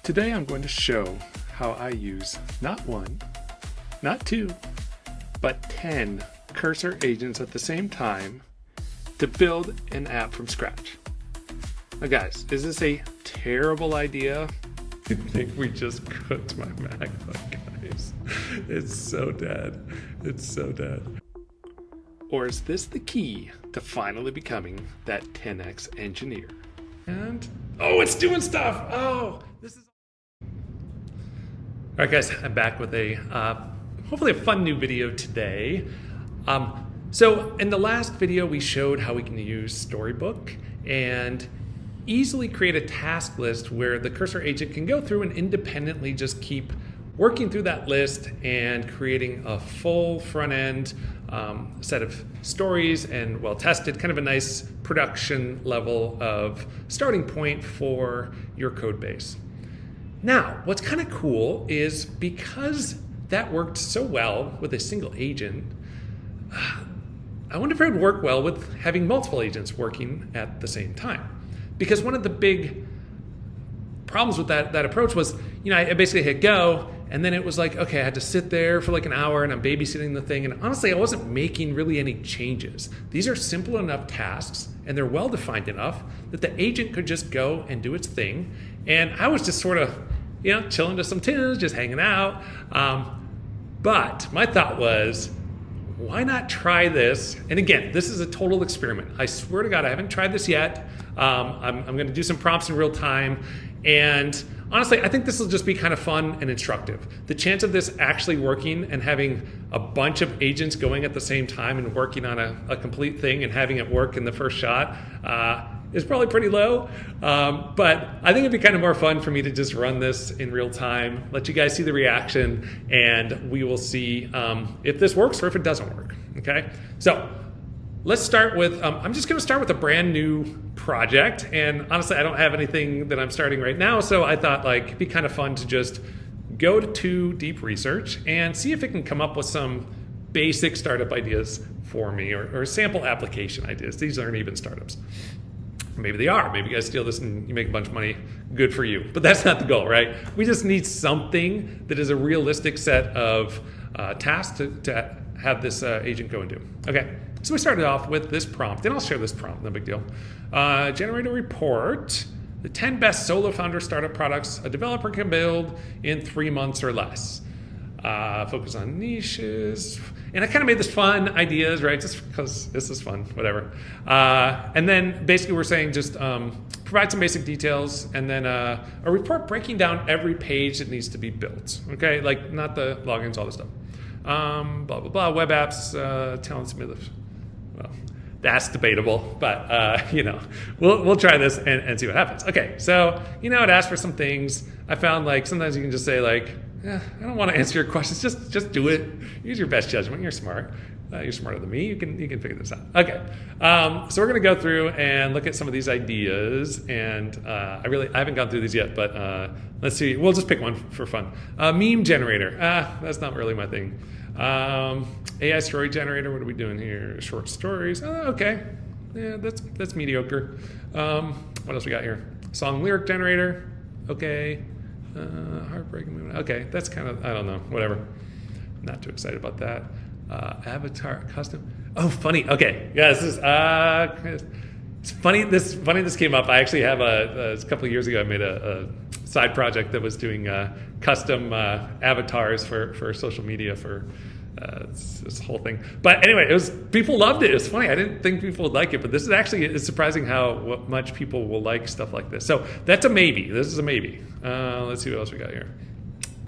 Today I'm going to show how I use not one, not two, but 10 cursor agents at the same time to build an app from scratch. Now guys, is this a terrible idea? I think we just cooked my MacBook, guys. It's so dead. It's so dead. Or is this the key to finally becoming that 10x engineer? And, oh, it's doing stuff. Oh, this is... All right, guys, I'm back with a hopefully a fun new video today. So in the last video, we showed how we can use Storybook and easily create a task list where the cursor agent can go through and independently just keep working through that list and creating a full front end set of stories and well-tested, kind of a nice production level of starting point for your code base. Now, what's kind of cool is because that worked so well with a single agent, I wonder if it would work well with having multiple agents working at the same time. Because one of the big problems with that approach was, I basically hit go, and then it was like, okay, I had to sit there for like an hour and I'm babysitting the thing. And honestly, I wasn't making really any changes. These are simple enough tasks and they're well-defined enough that the agent could just go and do its thing. And I was just sort of, chilling to some tunes, just hanging out. But my thought was, why not try this? And again, this is a total experiment. I swear to God, I haven't tried this yet. I'm going to do some prompts in real time. And honestly, I think this will just be kind of fun and instructive. The chance of this actually working and having a bunch of agents going at the same time and working on a complete thing and having it work in the first shot is probably pretty low. But I think it'd be kind of more fun for me to just run this in real time, let you guys see the reaction, and we will see if this works or if it doesn't work, okay? So let's start with, I'm just gonna start with a brand new project, and honestly, I don't have anything that I'm starting right now, so I thought it'd be kind of fun to just go to DeepResearch and see if it can come up with some basic startup ideas for me, or sample application ideas. These aren't even startups. Maybe they are. Maybe you guys steal this and you make a bunch of money. Good for you. But that's not the goal, right? We just need something that is a realistic set of tasks to have this agent go and do. Okay, so we started off with this prompt, and I'll share this prompt, no big deal. Generate a report, the 10 best solo founder startup products a developer can build in 3 months or less. Focus on niches. And I kind of made this fun ideas, right? Just because this is fun, whatever. And then basically we're saying just provide some basic details and then a report breaking down every page that needs to be built. Okay, like not the logins, all this stuff. Blah, blah, blah, web apps, talent submit. Well, that's debatable, but we'll try this and see what happens. Okay, so it asks for some things. I found sometimes you can just say I don't want to answer your questions. Just do it. Use your best judgment. You're smart. You're smarter than me. You can figure this out. Okay. So we're going to go through and look at some of these ideas. And I haven't gone through these yet, but let's see. We'll just pick one for fun. Meme generator. That's not really my thing. AI story generator. What are we doing here? Short stories. Okay. Yeah, that's mediocre. What else we got here? Song lyric generator. Okay. Heartbreaking movement. Okay, that's kind of, I don't know, whatever. Not too excited about that. Avatar custom. Oh, funny. Okay, yeah, this is it's funny. This came up. I actually have a couple of years ago. I made a side project that was doing custom avatars for social media for this whole thing. But anyway, people loved it. It was funny. I didn't think people would like it, but this is actually, it's surprising how much people will like stuff like this. So that's a maybe. This is a maybe. Let's see what else we got here.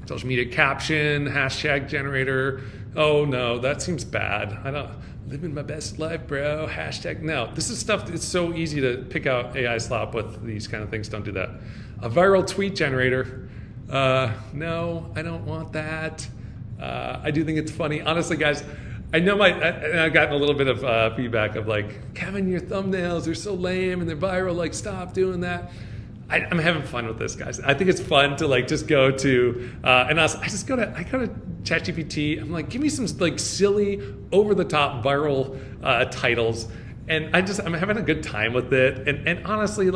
Social media caption, hashtag generator. Oh no, that seems bad. I don't living my best life, bro. Hashtag no. This is stuff that's so easy to pick out AI slop with these kind of things. Don't do that. A viral tweet generator. No, I don't want that. I do think it's funny. Honestly, guys, I know I've gotten a little bit of feedback of Kevin, your thumbnails are so lame and they're viral. Stop doing that. I'm having fun with this, guys. I think it's fun to just go to, and I go to ChatGPT. I'm give me some silly, over the top viral titles, and I'm having a good time with it. And honestly,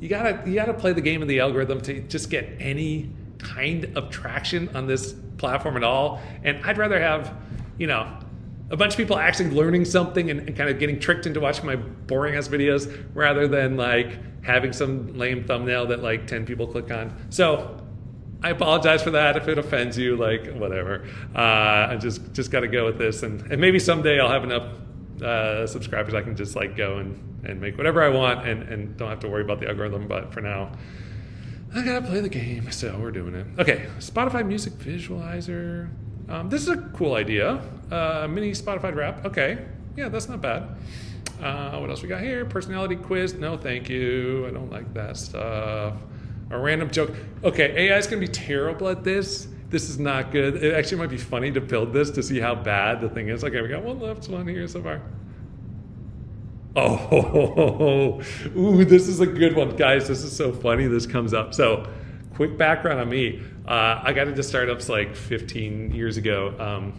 you gotta play the game of the algorithm to just get any kind of traction on this platform at all. And I'd rather have, a bunch of people actually learning something and kind of getting tricked into watching my boring ass videos rather than like having some lame thumbnail that like 10 people click on. So I apologize for that if it offends you, like whatever. I just got to go with this, and maybe someday I'll have enough subscribers I can just like go and make whatever I want and don't have to worry about the algorithm. But for now, I gotta play the game, so we're doing it. Okay, Spotify Music Visualizer. This is a cool idea. Mini Spotify wrap. Okay, yeah, that's not bad. What else we got here? Personality quiz. No, thank you. I don't like that stuff. A random joke. Okay, AI is going to be terrible at this. This is not good. It actually might be funny to build this to see how bad the thing is. Okay, we got one left one here so far. Oh, ooh, this is a good one. Guys, this is so funny this comes up. So, quick background on me. I got into startups like 15 years ago.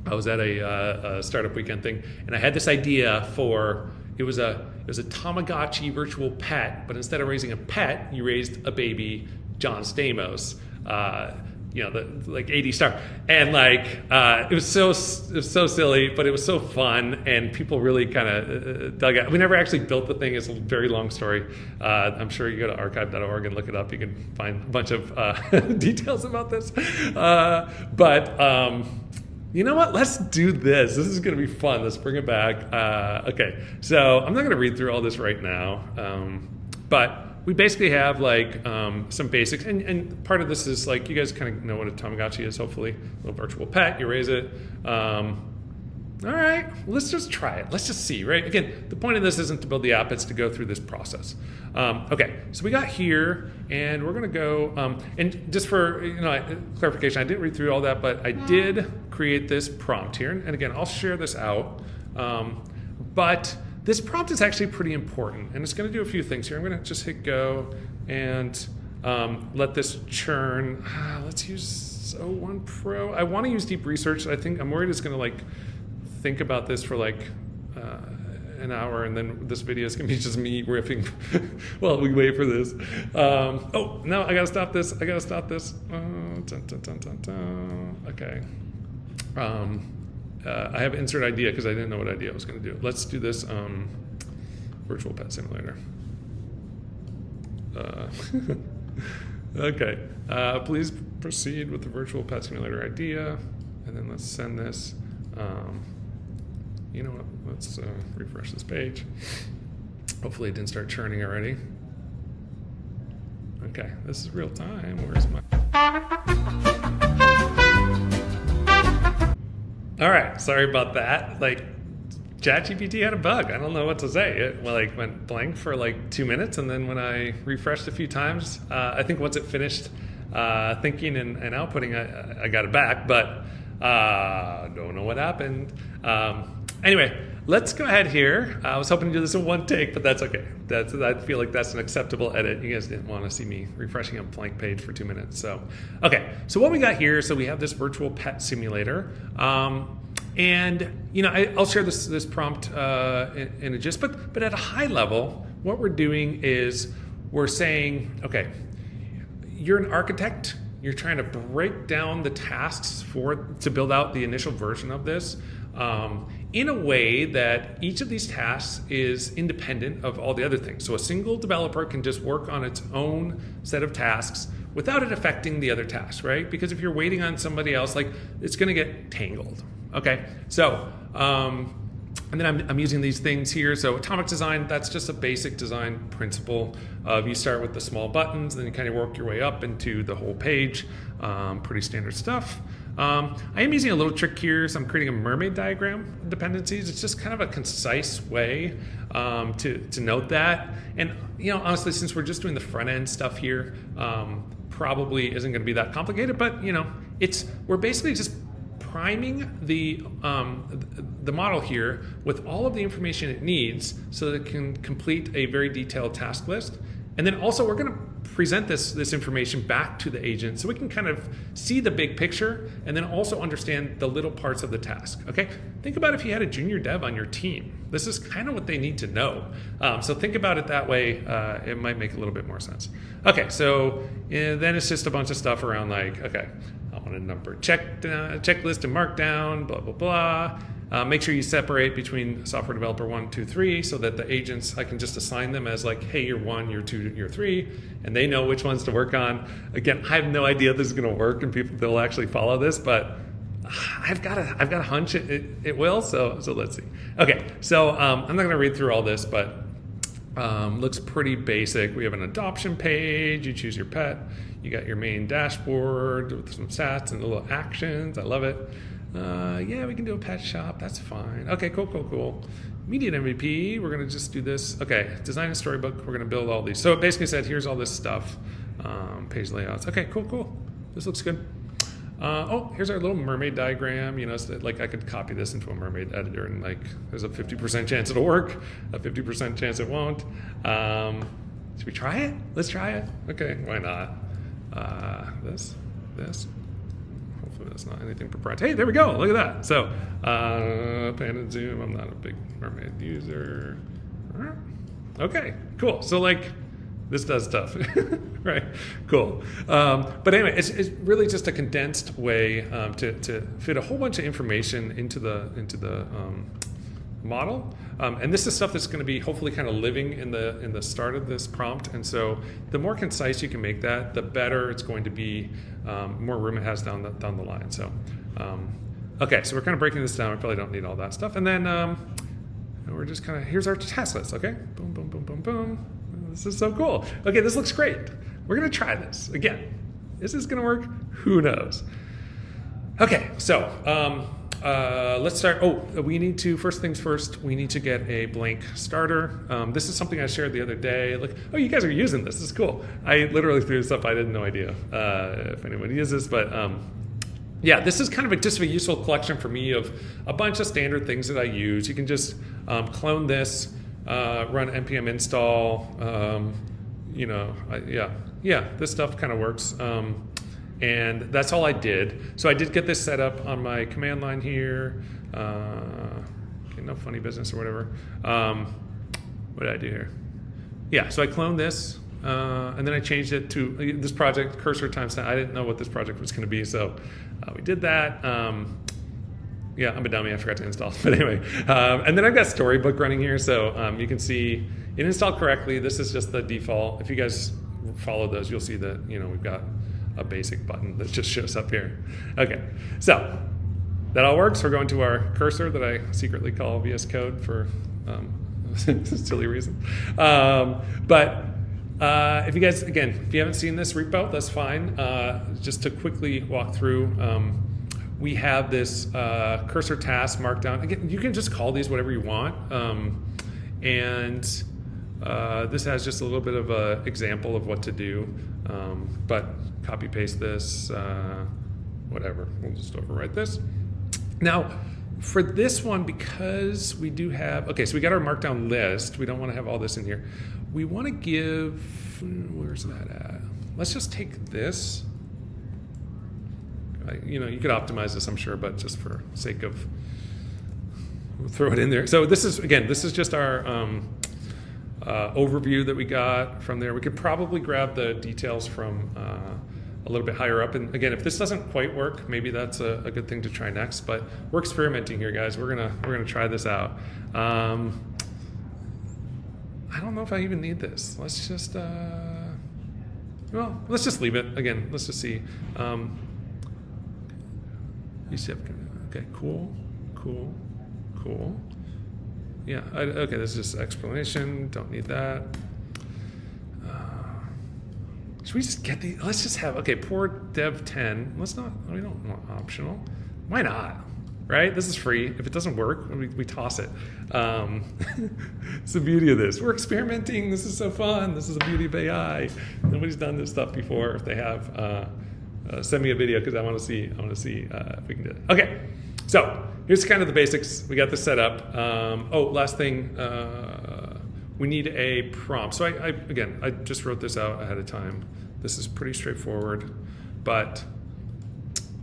I was at a startup weekend thing, and I had this idea for, it was a Tamagotchi virtual pet, but instead of raising a pet, you raised a baby John Stamos, the like 80 star, and like it was so silly, but it was so fun, and people really kind of dug it. We never actually built the thing. It's a very long story. I'm sure you go to archive.org and look it up. You can find a bunch of details about this, but. You know what? Let's do this. This is going to be fun. Let's bring it back. Okay, so I'm not going to read through all this right now, but we basically have like some basics, and part of this is like you guys kind of know what a Tamagotchi is. Hopefully, a little virtual pet. You raise it. All right, let's just try it. Let's just see, right? Again, the point of this isn't to build the app, it's to go through this process. Okay, so we got here, and we're gonna go, and just for clarification, I didn't read through all that, but I did create this prompt here, and again, I'll share this out, but this prompt is actually pretty important, and it's gonna do a few things here. I'm gonna just hit go, and let this churn. Let's use O1 Pro. I wanna use DeepResearch. I'm worried it's gonna like, think about this for like an hour, and then this video is gonna be just me riffing while we wait for this. Oh no, I gotta stop this. Okay. I have insert idea because I didn't know what idea I was gonna do. Let's do this virtual pet simulator. Okay. Please proceed with the virtual pet simulator idea, and then let's send this. You know what, let's refresh this page. Hopefully it didn't start churning already. Okay, this is real time. Where's my... All right, sorry about that. Like, ChatGPT had a bug. I don't know what to say. It like went blank for like 2 minutes, and then when I refreshed a few times, I think once it finished thinking and outputting, I got it back, but don't know what happened. Anyway, let's go ahead here. I was hoping to do this in one take, but that's okay. I feel like that's an acceptable edit. You guys didn't want to see me refreshing a blank page for 2 minutes. So, okay. So what we got here, so we have this virtual pet simulator. And, I'll share this prompt in a gist, but at a high level, what we're doing is we're saying, okay, you're an architect. You're trying to break down the tasks to build out the initial version of this in a way that each of these tasks is independent of all the other things. So a single developer can just work on its own set of tasks without it affecting the other tasks, right? Because if you're waiting on somebody else, like it's going to get tangled. Okay, so and then I'm using these things here. So atomic design, that's just a basic design principle of you start with the small buttons, then you kind of work your way up into the whole page. Pretty standard stuff. I am using a little trick here. So I'm creating a mermaid diagram dependencies. It's just kind of a concise way to note that. And honestly, since we're just doing the front end stuff here, probably isn't going to be that complicated. But we're basically just priming the model here with all of the information it needs so that it can complete a very detailed task list. And then also we're going to present this information back to the agent so we can kind of see the big picture and then also understand the little parts of the task. Okay, think about if you had a junior dev on your team. This is kind of what they need to know. So think about it that way. It might make a little bit more sense. Okay, so then it's just a bunch of stuff around like, okay, I want a number checklist and markdown, blah, blah, blah. Make sure you separate between software developer 1, 2, 3 so that the agents, I can just assign them as like, hey, you're 1, you're 2, you're 3, and they know which ones to work on. Again, I have no idea if this is going to work and they'll actually follow this, but I've got a hunch it will, so let's see. Okay, so I'm not going to read through all this, but looks pretty basic. We have an adoption page, you choose your pet, you got your main dashboard with some stats and little actions. I love it. Yeah, we can do a pet shop. That's fine. Okay, cool. Immediate MVP. We're going to just do this. Okay, design a storybook. We're going to build all these. So it basically said, here's all this stuff. Page layouts. Okay, cool. This looks good. Oh, here's our little mermaid diagram. You know, so that, like I could copy this into a mermaid editor and like there's a 50% chance it'll work, a 50% chance it won't. Should we try it? Let's try it. Okay, why not? This. Hopefully that's not anything proprietary. Hey, there we go. Look at that. So, pan and zoom. I'm not a big mermaid user. Okay, cool. So like, this does stuff, right? Cool. But anyway, it's really just a condensed way to fit a whole bunch of information into the model. And this is stuff that's going to be hopefully kind of living in the start of this prompt. And so the more concise you can make that, the better it's going to be, more room it has down the line. So, okay, so we're kind of breaking this down. We probably don't need all that stuff. And then we're just kind of, here's our task list, okay? Boom, boom, boom, boom, boom. This is so cool. Okay, this looks great. We're going to try this. Again, is this going to work? Who knows? Okay, so let's start. Oh, we need to, first things first, we need to get a blank starter. This is something I shared the other day. Like, oh, you guys are using this. This is cool. I literally threw this up. I had no idea if anyone uses this, but yeah, this is kind of just a useful collection for me of a bunch of standard things that I use. You can just clone this, run npm install. This stuff kind of works. And that's all I did. So I did get this set up on my command line here. Okay, no funny business or whatever. What did I do here? Yeah, so I cloned this, and then I changed it to this project, cursor times 10. I didn't know what this project was going to be, so we did that. Yeah, I'm a dummy. I forgot to install. But anyway, and then I've got Storybook running here, so you can see it installed correctly. This is just the default. If you guys follow those, you'll see that we've got a basic button that just shows up here. Okay, so that all works. We're going to our cursor that I secretly call VS Code for silly reason. But if you guys, again, if you haven't seen this repo, that's fine. Just to quickly walk through, we have this cursor task markdown. Again, you can just call these whatever you want. And this has just a little bit of an example of what to do. But copy paste this, whatever. We'll just overwrite this. Now, for this one, because we do have, okay, so we got our markdown list. We don't want to have all this in here. We want to give, where's that at? Let's just take this. You could optimize this, I'm sure, but just for sake of, we'll throw it in there. So this is just our overview that we got from there. We could probably grab the details from a little bit higher up. And again, if this doesn't quite work, maybe that's a good thing to try next. But we're experimenting here, guys. We're gonna try this out. I don't know if I even need this. Let's just let's just leave it. Again, let's just see. Okay, cool. Yeah, okay, this is just explanation. Don't need that. Should we just get the, let's just have, okay, poor dev 10. We don't want optional. Why not? Right? This is free. If it doesn't work, we toss it. It's the beauty of this. We're experimenting. This is so fun. This is the beauty of AI. Nobody's done this stuff before. If they have, send me a video because I want to see if we can do it. Okay, so here's kind of the basics. We got this set up. Last thing, we need a prompt. So again, I just wrote this out ahead of time. This is pretty straightforward, but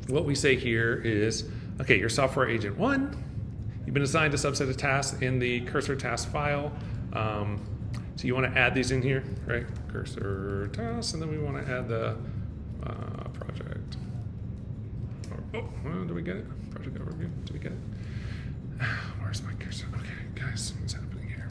what we say here is, okay, you're software agent 1. You've been assigned a subset of tasks in the cursor task file. So you want to add these in here, right? Cursor tasks, and then we want to add the project. Oh, do we get it? Project overview, do we get it? Where's my cursor? Okay, guys, what's happening here?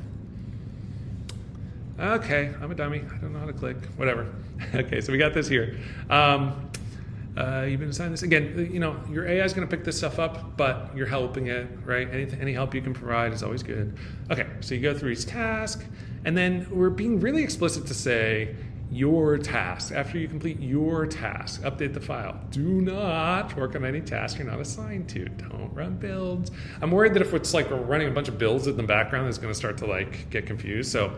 Okay, I'm a dummy. I don't know how to click. Whatever. Okay, so we got this here. You've been assigned this. Again, your AI is going to pick this stuff up, but you're helping it, right? Any help you can provide is always good. Okay, so you go through each task, and then we're being really explicit to say your task. After you complete your task, update the file. Do not work on any task you're not assigned to. Don't run builds. I'm worried that if it's like we're running a bunch of builds in the background, it's going to start to like get confused. So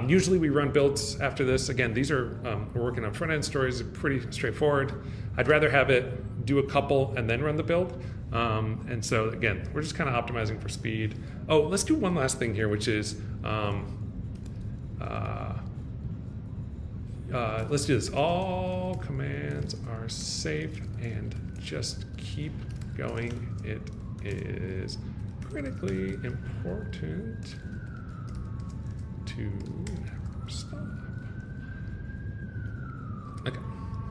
usually we run builds after this. Again, these are, we're working on front-end stories, pretty straightforward. I'd rather have it do a couple and then run the build. And so again, we're just kind of optimizing for speed. Oh, let's do one last thing here, which is, let's do this. All commands are safe and just keep going. It is critically important to never stop. Okay,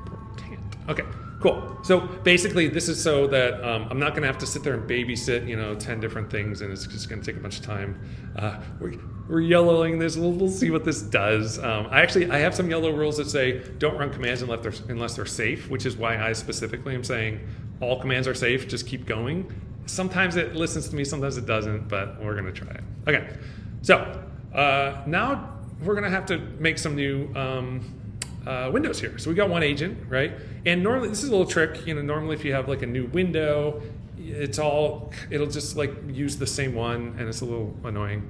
important. Okay, cool. So basically this is so that I'm not gonna have to sit there and babysit, 10 different things, and it's just gonna take a bunch of time. We're yellowing this. We'll see what this does. I have some yellow rules that say don't run commands unless they're safe, which is why I specifically am saying all commands are safe, just keep going. Sometimes it listens to me, sometimes it doesn't, but we're gonna try it. Okay, so now we're gonna have to make some new windows here. So we got one agent, right? And normally, this is a little trick, normally if you have like a new window, it'll just like use the same one, and it's a little annoying.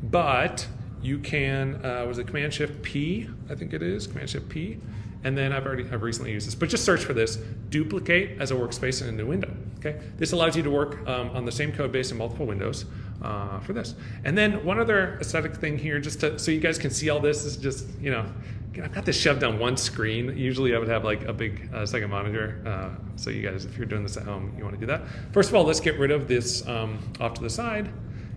But you can, was it Command Shift P? I think it is Command Shift P. And then I've recently used this, but just search for this, duplicate as a workspace in a new window. Okay, this allows you to work on the same code base in multiple windows for this. And then one other aesthetic thing here, just so you guys can see all this, is just I've got this shoved on one screen. Usually I would have like a big second monitor. So you guys, if you're doing this at home, you want to do that. First of all, let's get rid of this off to the side.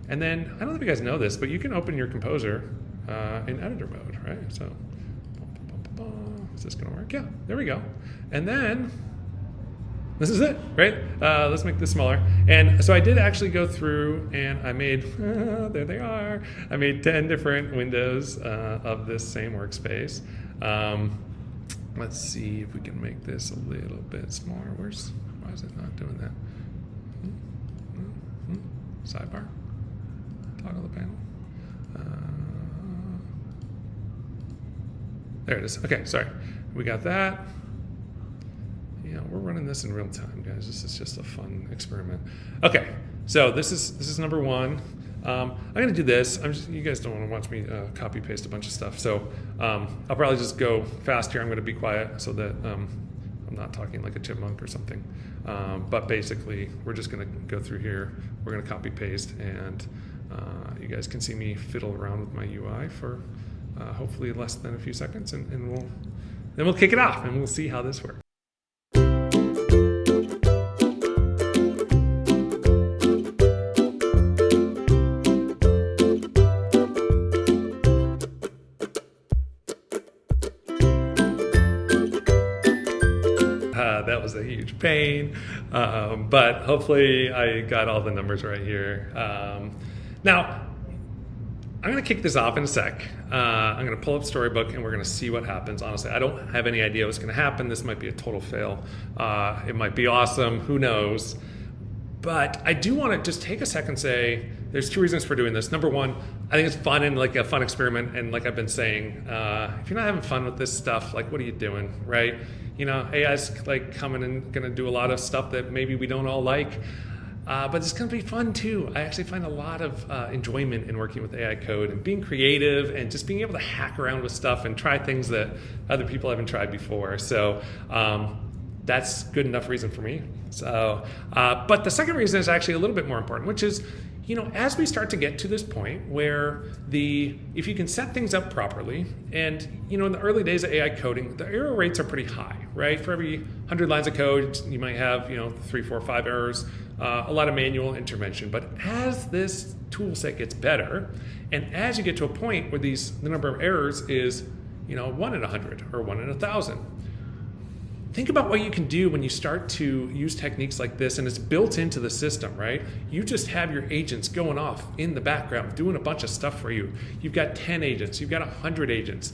And then, I don't know if you guys know this, but you can open your composer in editor mode, right? So, is this gonna work? Yeah, there we go. And then, this is it, right? Let's make this smaller. And so I did actually go through and I made, there they are. I made 10 different windows of this same workspace. Let's see if we can make this a little bit smaller. Why is it not doing that? Sidebar. Toggle the panel. There it is. Okay, sorry. We got that. We're running this in real time, guys. This is just a fun experiment. Okay, so this is number one. I'm gonna do this. You guys don't want to watch me copy paste a bunch of stuff, so I'll probably just go fast here. I'm gonna be quiet so that I'm not talking like a chipmunk or something. But basically, we're just gonna go through here. We're gonna copy paste, and you guys can see me fiddle around with my UI for hopefully less than a few seconds, and then we'll kick it off and we'll see how this works. That was a huge pain, but hopefully I got all the numbers right here. Now, I'm going to kick this off in a sec. I'm going to pull up Storybook and we're going to see what happens. Honestly, I don't have any idea what's going to happen. This might be a total fail. It might be awesome. Who knows? But I do want to just take a second and say there's two reasons for doing this. Number one, I think it's fun and like a fun experiment. And like I've been saying, if you're not having fun with this stuff, like what are you doing, right? AI's like coming and going to do a lot of stuff that maybe we don't all like. But it's going to be fun too. I actually find a lot of enjoyment in working with AI code and being creative and just being able to hack around with stuff and try things that other people haven't tried before. So that's good enough reason for me. So, but the second reason is actually a little bit more important, which is, as we start to get to this point where if you can set things up properly, and in the early days of AI coding, the error rates are pretty high, right? For every 100 lines of code, you might have 3, 4, 5 errors, a lot of manual intervention. But as this tool set gets better, and as you get to a point where the number of errors is 1 in 100 or 1 in 1,000. Think about what you can do when you start to use techniques like this, and it's built into the system, right? You just have your agents going off in the background, doing a bunch of stuff for you. You've got 10 agents, you've got 100 agents.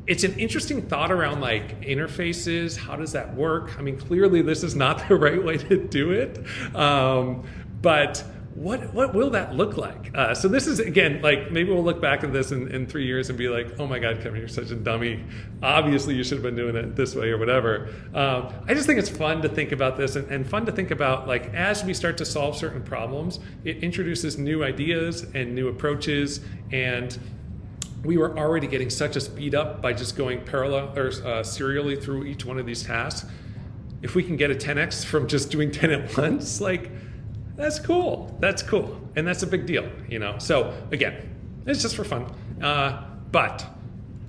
It's an interesting thought around like interfaces. How does that work? I mean, clearly this is not the right way to do it, but what will that look like? So this is, again, like maybe we'll look back at this in 3 years and be like, oh my God, Kevin, you're such a dummy. Obviously you should have been doing it this way or whatever. I just think it's fun to think about this and fun to think about, like, as we start to solve certain problems, it introduces new ideas and new approaches, and we were already getting such a speed up by just going parallel or serially through each one of these tasks. If we can get a 10x from just doing 10 at once, like, that's cool. That's cool. And that's a big deal, So again, it's just for fun. But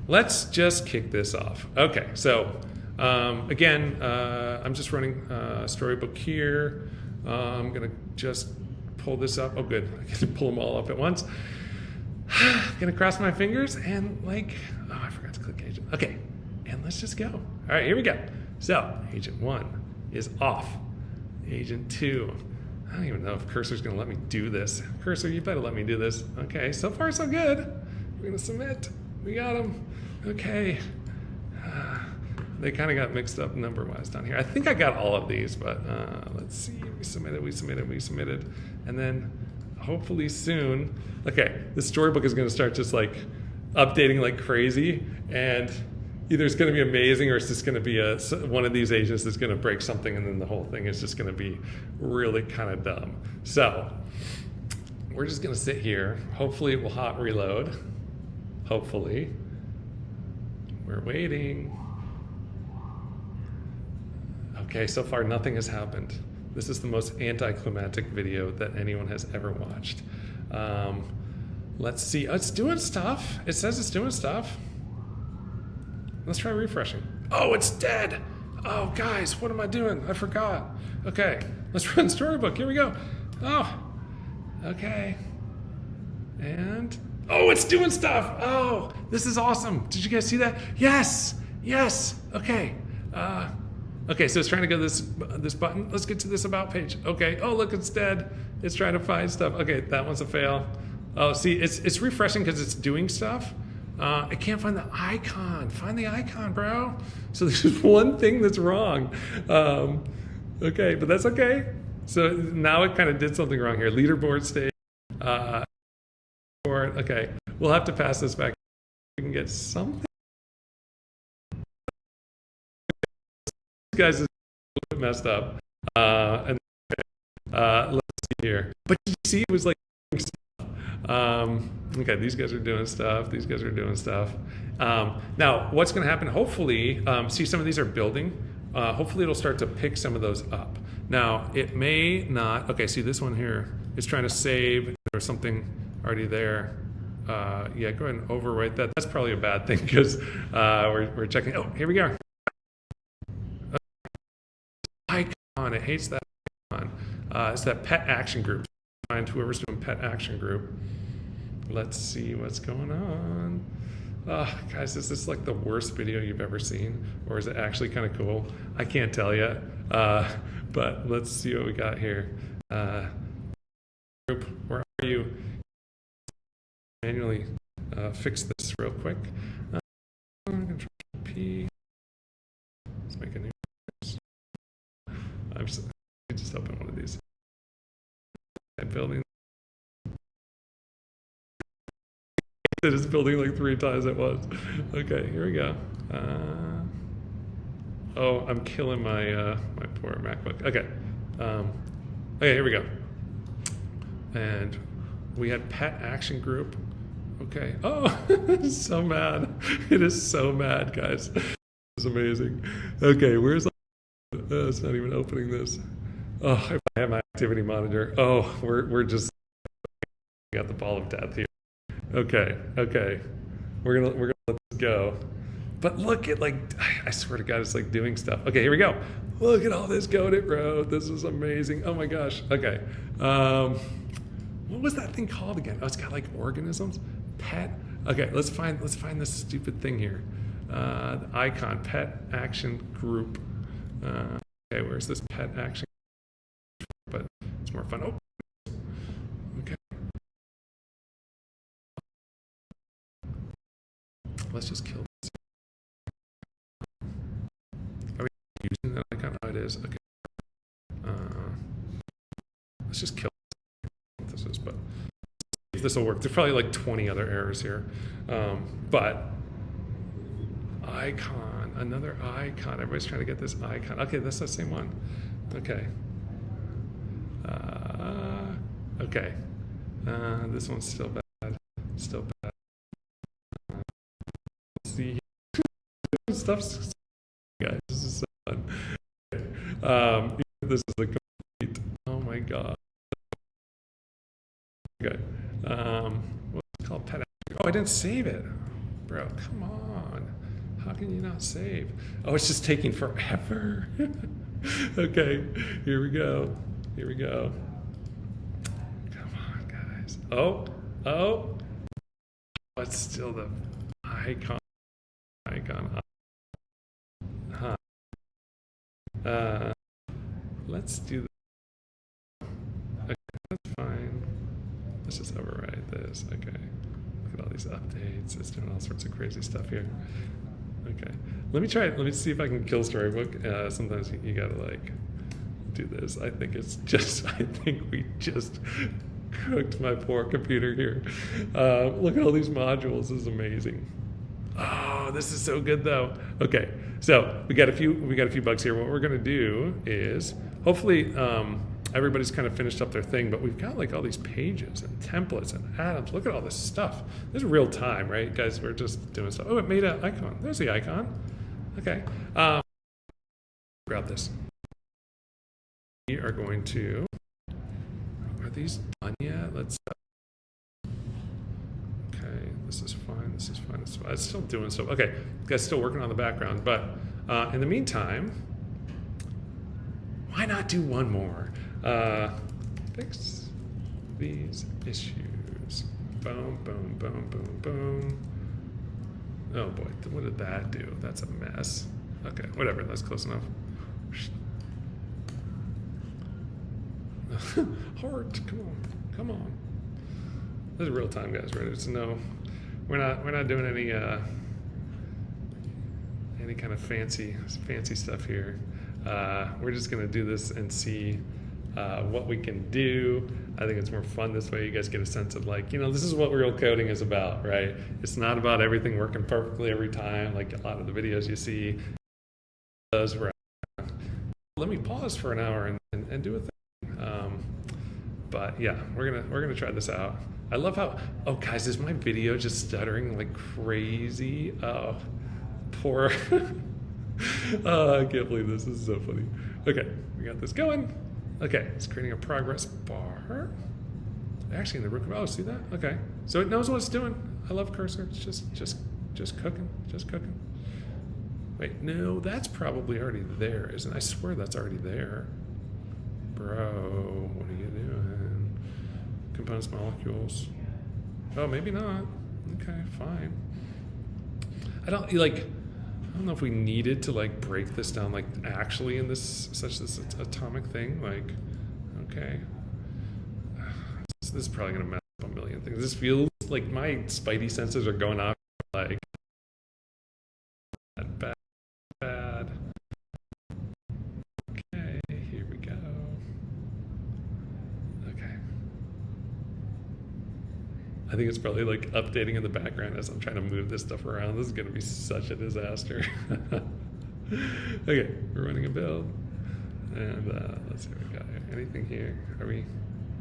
let's just kick this off. Okay, so again, I'm just running Storybook here. I'm gonna just pull this up. Oh good, I can pull them all up at once. Gonna cross my fingers and I forgot to click agent. Okay, and let's just go. All right, here we go. So agent 1 is off. Agent 2. I don't even know if Cursor's going to let me do this. Cursor, you better let me do this. Okay, so far so good. We're going to submit. We got them. Okay. They kind of got mixed up number-wise down here. I think I got all of these, but let's see. We submitted. And then hopefully soon, okay, the Storybook is going to start just like updating like crazy, and either it's going to be amazing or it's just going to be one of these agents that's going to break something, and then the whole thing is just going to be really kind of dumb. So we're just going to sit here. Hopefully it will hot reload. Hopefully. We're waiting. Okay, so far nothing has happened. This is the most anticlimactic video that anyone has ever watched. Let's see. Oh, it's doing stuff. It says it's doing stuff. Let's try refreshing. Oh, it's dead. Oh, guys, what am I doing? I forgot. Okay, let's run Storybook. Here we go. Oh, okay. And, oh, it's doing stuff. Oh, this is awesome. Did you guys see that? Yes, okay. Okay, so it's trying to go to this button. Let's get to this about page. Okay, oh, look, it's dead. It's trying to find stuff. Okay, that one's a fail. Oh, see, it's refreshing because it's doing stuff. I can't find the icon. Find the icon, bro. So there's just one thing that's wrong. Okay, but that's okay. So now it kind of did something wrong here. Leaderboard stage. Okay, we'll have to pass this back. We can get something. This guy's is a little bit messed up. And let's see here. But you see, it was like. Okay, these guys are doing stuff. These guys are doing stuff. Now, what's going to happen? Hopefully, see, some of these are building. Hopefully, it'll start to pick some of those up. Now, it may not. Okay, see, this one here is trying to save. There's something already there. Yeah, go ahead and overwrite that. That's probably a bad thing because we're checking. Oh, here we go. Icon. It hates that icon. It's that pet action group. Find whoever's doing pet action group. Let's see what's going on. Guys, is this like the worst video you've ever seen? Or is it actually kind of cool? I can't tell yet. But let's see what we got here. Group, where are you? Manually fix this real quick. Control P. Let's make a new. I'm just open one of these. Building. It is building like 3 times at once. Okay, here we go. Oh, I'm killing my my poor MacBook. Okay. Okay, here we go. And we had pet action group. Okay. Oh, it's so mad. It is so mad, guys. It's amazing. Okay, where's it's not even opening this. Oh, if I have my activity monitor. Oh, we're just got the ball of death here. Okay, okay. We're gonna let this go. But look at, like, I swear to God, it's like doing stuff. Okay, here we go. Look at all this code it wrote. This is amazing. Oh my gosh. Okay. What was that thing called again? Oh, it's got like organisms. Pet. Okay, let's find this stupid thing here. The icon, pet action group. Okay, where's this pet action? But it's more fun. Oh. Okay. Let's just kill this. Are we using that icon? Oh, it is. Okay. Let's just kill this. But if this will work, there's probably like 20 other errors here. But icon, another icon. Everybody's trying to get this icon. Okay, that's the same one. Okay. Okay. This one's still bad. Still bad. Let's see. Stuff's guys. This is so fun. Okay. This is a complete. Oh my god. Okay. What's it called? Pet. Oh, I didn't save it, bro. Come on. How can you not save? Oh, it's just taking forever. Okay. Here we go. Here we go. Come on, guys. Oh. It's still the icon. Huh. Let's do this. Okay, that's fine. Let's just override this. Okay. Look at all these updates. It's doing all sorts of crazy stuff here. Okay. Let me try it. Let me see if I can kill Storybook. Sometimes you gotta like do this. I think we just cooked my poor computer here. Look at all these modules. This is amazing. Oh, this is so good though. Okay, so we got a few bugs here. What we're gonna do is hopefully everybody's kind of finished up their thing, but we've got like all these pages and templates and add-ons. Look at all this stuff. This is real time, right, guys? We're just doing stuff. Oh, it made an icon. There's the icon. Okay. Grab this. We are going to. Are these done yet? Let's. Okay, this is fine. This is fine. It's still doing stuff. Okay, guys, still working on the background, but in the meantime, why not do one more? Fix these issues. Boom, boom, boom, boom, boom. Oh boy, what did that do? That's a mess. Okay, whatever, that's close enough. Heart, come on. This is real time, guys, right? It's we're not doing any kind of fancy stuff here. We're just gonna do this and see what we can do. I think it's more fun this way. You guys get a sense of like, this is what real coding is about, right? It's not about everything working perfectly every time, like a lot of the videos you see. Let me pause for an hour and do a thing. But yeah, we're gonna try this out. I love how, oh guys, is my video just stuttering like crazy? Oh, poor. Oh, I can't believe this. This is so funny. Okay, we got this going. Okay, it's creating a progress bar. Actually, in the root. Oh, see that? Okay, so it knows what it's doing. I love cursor. It's just cooking, Wait, no, that's probably already there, isn't it? I swear that's already there. Bro, what are you doing? Components, molecules. Oh, maybe not. Okay, fine. I don't know if we needed to like break this down like actually in this atomic thing. Like, okay, this is probably gonna mess up a million things. This feels like my spidey senses are going off like bad. Okay, here we go. Okay, I think it's probably like updating in the background as I'm trying to move this stuff around. This is gonna be such a disaster. Okay, we're running a build. And let's see what we got here. Anything here? Are we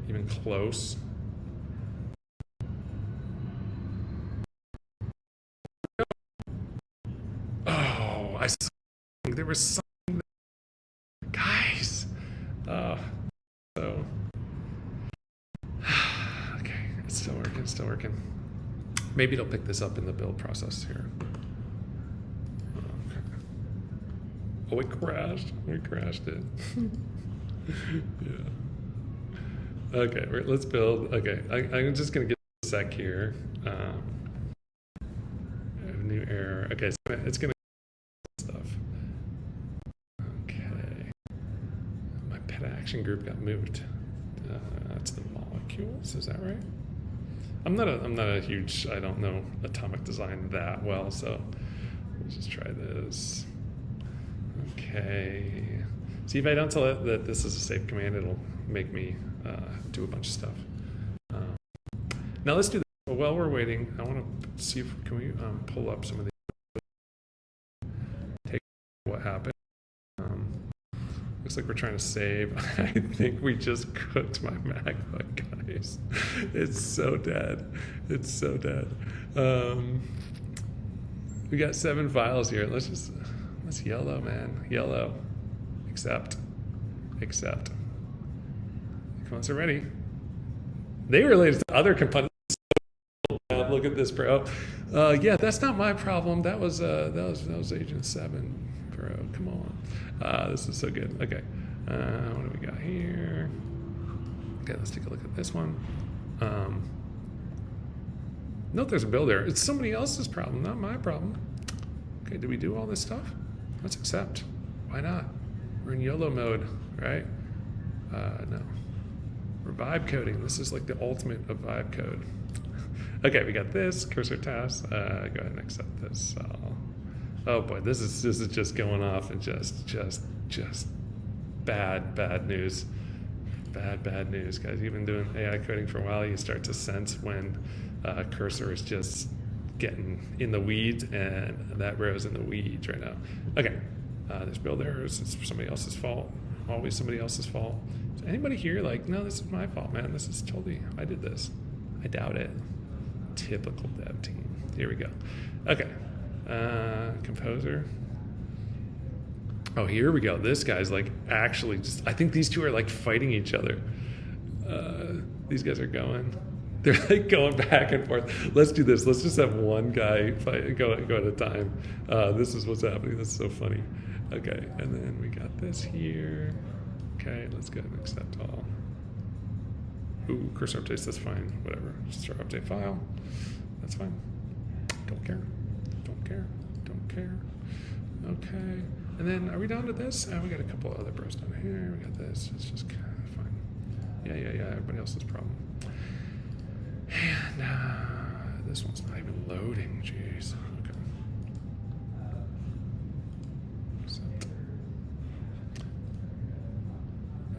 even close? Oh, I saw there was something. Guys. So. Okay. It's still working, still working. Maybe it'll pick this up in the build process here. Okay. Oh, it crashed. We crashed it. Yeah. Okay, let's build. Okay, I'm just gonna get a sec here. New error. Okay, so it's gonna stuff. Okay. My pet action group got moved. That's the molecules. Is that right? I'm not a huge. I don't know atomic design that well, so let's just try this. Okay. See, if I don't tell it that this is a safe command, it'll make me do a bunch of stuff. Now let's do this. While we're waiting, I want to see if can we pull up some of the take what happened. Looks like we're trying to save. I think we just cooked my MacBook, guys. It's so dead. It's so dead. We got 7 files here. Let's yellow, man. Yellow. Accept. Accept. Components are ready. They related to other components. Look at this, bro. Yeah, that's not my problem. That was Agent 7, bro. Come on. This is so good. Okay. What do we got here? Okay, let's take a look at this one. Note there's a builder. It's somebody else's problem, not my problem. Okay, did we do all this stuff? Let's accept. Why not? We're in YOLO mode, right? No. We're vibe coding. This is like the ultimate of vibe code. Okay, we got this cursor task. Go ahead and accept this. Oh boy, this is just going off and just bad news. Bad news, guys. You've been doing AI coding for a while. You start to sense when cursor is just getting in the weeds, and that row's in the weeds right now. Okay, there's build errors. It's somebody else's fault. Always somebody else's fault. Is anybody here like, no, this is my fault, man. This is totally, I did this. I doubt it. Typical dev team. Here we go. Okay. Composer. Oh, here we go. This guy's like actually just, I think these two are like fighting each other. These guys are going. They're like going back and forth. Let's do this. Let's just have one guy fight, go at a time. This is what's happening. This is so funny. Okay. And then we got this here. Okay. Let's go ahead and accept all. Ooh, cursor updates, that's fine. Whatever. Just throw update file. That's fine. Don't care. Don't care. Don't care. Okay. And then are we down to this? We got a couple other bros down here. We got this. It's just kind of fine. Yeah. Everybody else's problem. And this one's not even loading. Jeez. Okay.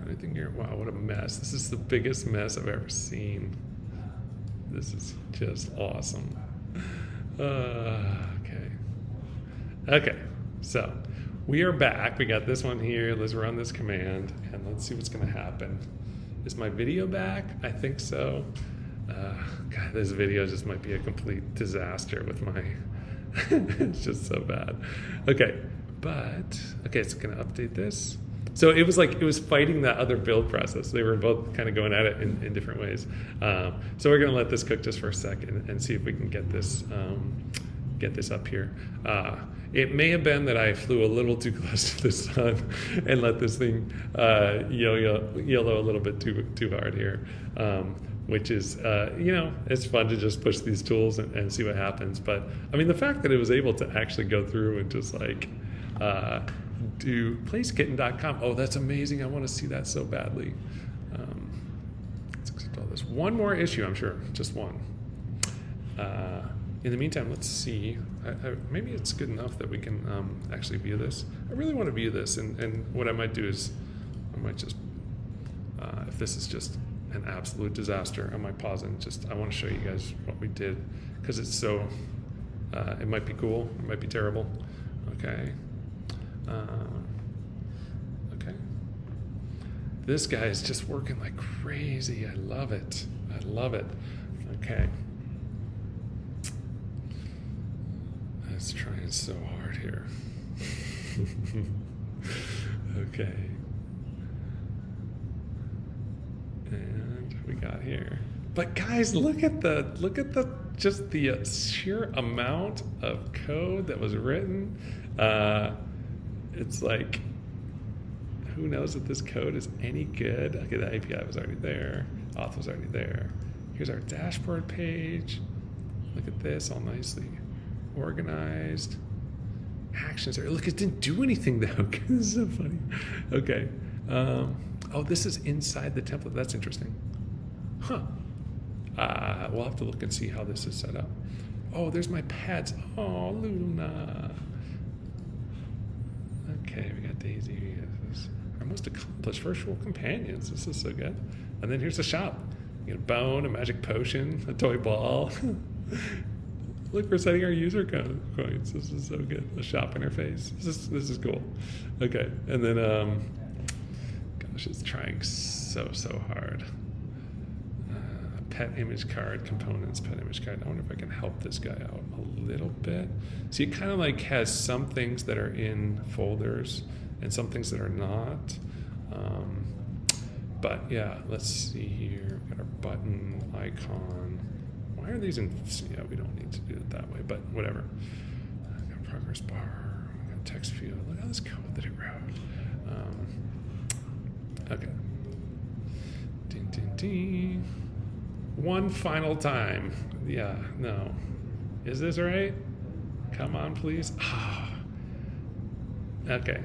Anything here? Wow, what a mess. This is the biggest mess I've ever seen. This is just awesome. Okay, so we are back. We got this one here. Let's run this command and let's see what's going to happen. Is my video back? I think so. God, this video just might be a complete disaster with my... It's just so bad. Okay, it's going to update this. So it was fighting that other build process. They were both kind of going at it in different ways. So we're going to let this cook just for a second and see if we can get this up here. It may have been that I flew a little too close to the sun and let this thing YOLO a little bit too hard here, which is, it's fun to just push these tools and see what happens. But I mean, the fact that it was able to actually go through and just like, do placekitten.com. Oh, that's amazing. I want to see that so badly. Let's accept all this. One more issue, I'm sure. Just one. In the meantime, let's see. Maybe it's good enough that we can actually view this. I really want to view this. And what I might do is I might just, if this is just an absolute disaster, I might pause and I want to show you guys what we did. Because it's so, it might be cool. It might be terrible. Okay. Okay. This guy is just working like crazy. I love it. I love it. Okay. It's trying so hard here. Okay. And we got here. But guys, look at the just the sheer amount of code that was written. It's like, who knows if this code is any good? Okay, the API was already there. Auth was already there. Here's our dashboard page. Look at this, all nicely organized. Actions are, look, it didn't do anything though. This is so funny. Okay. Oh, this is inside the template. That's interesting. Huh. We'll have to look and see how this is set up. Oh, there's my pets. Oh, Luna. Okay, we got Daisy. This is our most accomplished virtual companions. This is so good. And then here's the shop. You get a bone, a magic potion, a toy ball. Look, we're setting our user coins. This is so good. A shop interface. This is cool. Okay, and then gosh, it's trying so hard. Pet image card components. Pet image card. I wonder if I can help this guy out a little bit. See, it kind of like has some things that are in folders and some things that are not. But yeah, let's see here. We've got our button icon. Why are these in? Yeah, we don't need to do it that way, but whatever. We got progress bar. We got text field. Look at this code that it wrote. Okay. Ding ding ding. One final time. Yeah, no. Is this right? Come on, please. Okay.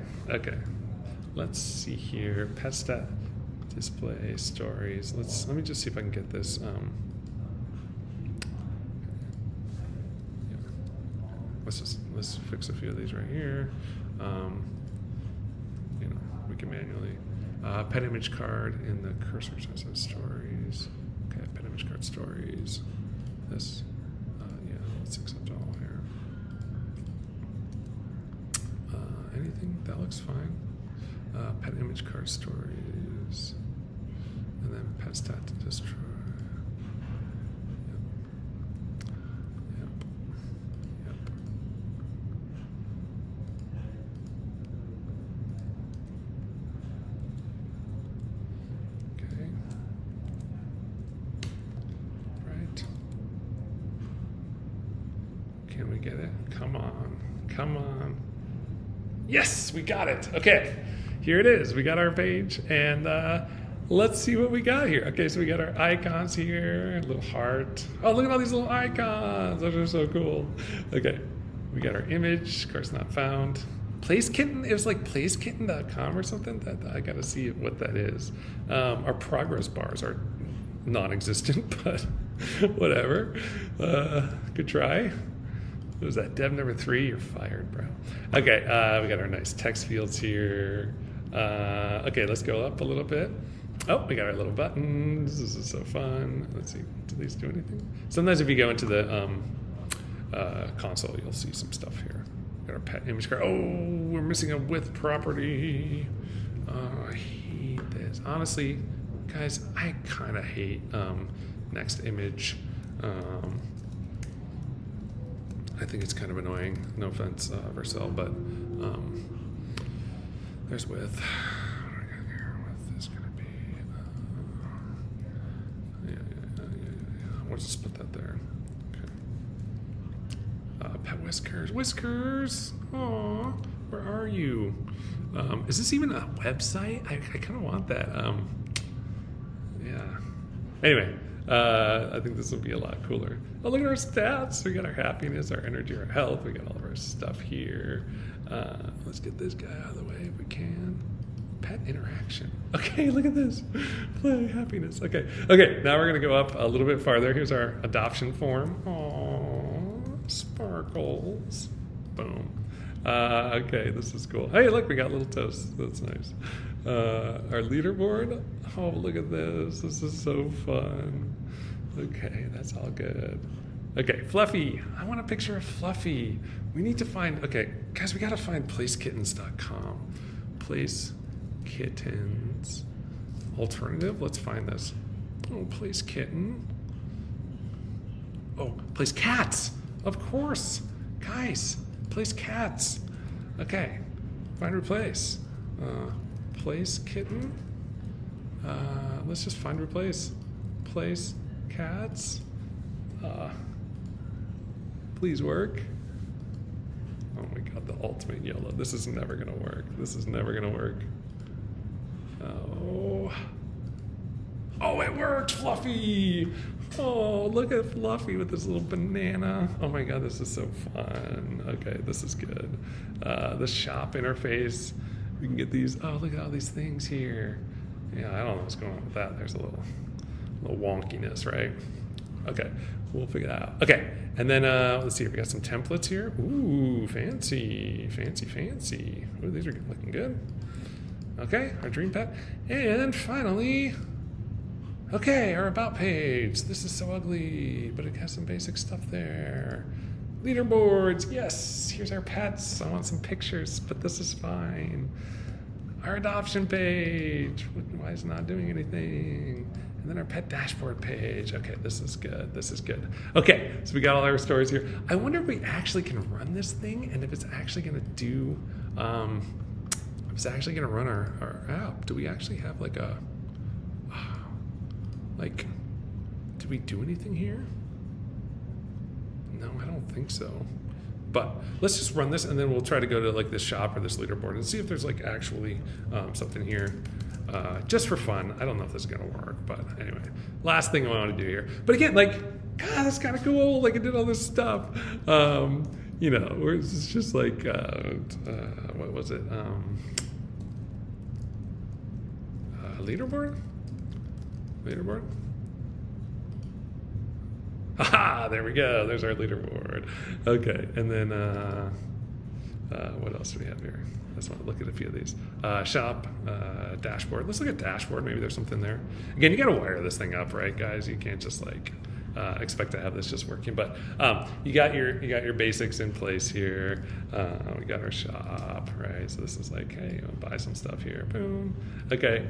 Let's see here. Pet stat, display, stories. Let me just see if I can get this. Let's fix a few of these right here. We can manually. Pet image card in the cursor says stories. Okay, pet image card stories. This, yeah, let's accept all here. Anything? That looks fine. Pet image card stories. And then pet stat to destroy. Yep. Okay. Right. Can we get it? Come on. Yes, we got it. Okay, here it is. We got our page, and let's see what we got here. Okay, so we got our icons here, a little heart. Oh, look at all these little icons. Those are so cool. Okay, we got our image. Of course, not found. Place Kitten. It was like placekitten.com or something. That I got to see what that is. Our progress bars are non-existent, but whatever. Good try. What was that? Dev number 3, you're fired, bro. Okay, we got our nice text fields here. Okay, let's go up a little bit. Oh, we got our little buttons. This is so fun. Let's see, do these do anything? Sometimes if you go into the console, you'll see some stuff here. Got our pet image card. Oh, we're missing a with property. I hate this. Honestly, guys, I kind of hate next image. I think it's kind of annoying. No offense, Vercel, but there's with. What do I got here? With is going to be. Yeah. We'll just split that there. Okay. Pet whiskers. Whiskers. Aw, where are you? Is this even a website? I kind of want that. Yeah. Anyway. I think this will be a lot cooler. Oh, look at our stats. We got our happiness, our energy, our health. We got all of our stuff here. Let's get this guy out of the way if we can. Pet interaction. Okay, look at this. Play happiness. Okay, now we're going to go up a little bit farther. Here's our adoption form. Aww, sparkles. Boom. Okay, this is cool. Hey, look, we got little toasts. That's nice. Our leaderboard. Oh, look at this. This is so fun. Okay, that's all good. Okay, Fluffy. I want a picture of Fluffy. We need to find, okay, guys, we got to find placekittens.com. Place kittens. Alternative, let's find this. Oh, place kitten. Oh, place cats. Of course. Guys, place cats. Okay, find replace. Place kitten. Let's just find replace. Place cats. Please work. Oh my god, the ultimate yellow. This is never gonna work. This is never gonna work. Oh. Oh, it worked, Fluffy! Oh, look at Fluffy with this little banana. Oh my god, this is so fun. Okay, this is good. The shop interface. We can get these. Oh, look at all these things here. Yeah, I don't know what's going on with that. There's a little wonkiness, right? Okay, we'll figure that out. Okay, and then let's see. We got some templates here. Ooh, fancy, fancy, fancy. Ooh, these are looking good. Okay, our dream pet. And finally, okay, our about page. This is so ugly, but it has some basic stuff there. Leaderboards, yes, here's our pets. I want some pictures, but this is fine. Our adoption page. Why is it not doing anything? And then our pet dashboard page. Okay, this is good, this is good. Okay, so we got all our stories here. I wonder if we actually can run this thing and if it's actually gonna do, if it's actually gonna run our app. Do we actually have like a, did we do anything here? No, I don't think so. But let's just run this and then we'll try to go to like this shop or this leaderboard and see if there's like actually something here just for fun. I don't know if this is gonna work, but anyway, last thing I want to do here. But again, like, God, that's kind of cool. Like I did all this stuff. You know, where it's just like, what was it? Leaderboard? Leaderboard? Haha, there we go. There's our leaderboard. Okay, and then what else do we have here? I just want to look at a few of these. Shop, dashboard. Let's look at dashboard. Maybe there's something there. Again, you got to wire this thing up, right, guys? You can't just like expect to have this just working. But you got your basics in place here. We got our shop, right? So this is like, hey, you want to buy some stuff here? Boom. Okay.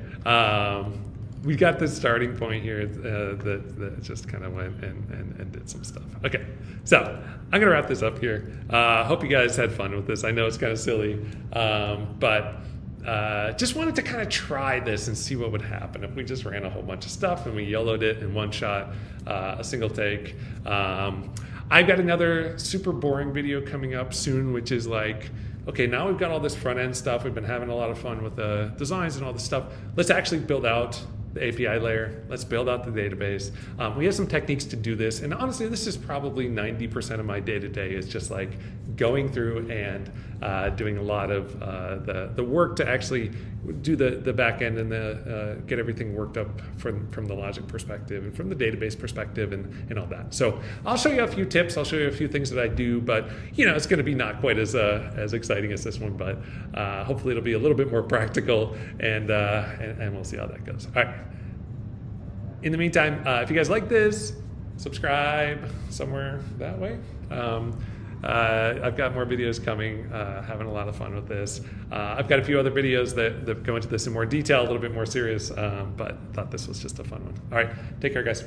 We got this starting point here that just kind of went and did some stuff. Okay, so I'm gonna wrap this up here. Hope you guys had fun with this. I know it's kind of silly, but just wanted to kind of try this and see what would happen if we just ran a whole bunch of stuff and we yellowed it in one shot, a single take. I've got another super boring video coming up soon, which is like, okay, now we've got all this front end stuff. We've been having a lot of fun with the designs and all this stuff. Let's actually build out the API layer. Let's build out the database. We have some techniques to do this. And honestly, this is probably 90% of my day-to-day is just like going through and doing a lot of the work to actually do the back end and get everything worked up from the logic perspective and from the database perspective and all that. So I'll show you a few tips. I'll show you a few things that I do, but you know, it's going to be not quite as exciting as this one, but hopefully it'll be a little bit more practical and we'll see how that goes. All right. In the meantime, if you guys like this, subscribe somewhere that way. I've got more videos coming, having a lot of fun with this. I've got a few other videos that go into this in more detail, a little bit more serious, but thought this was just a fun one. All right, take care, guys.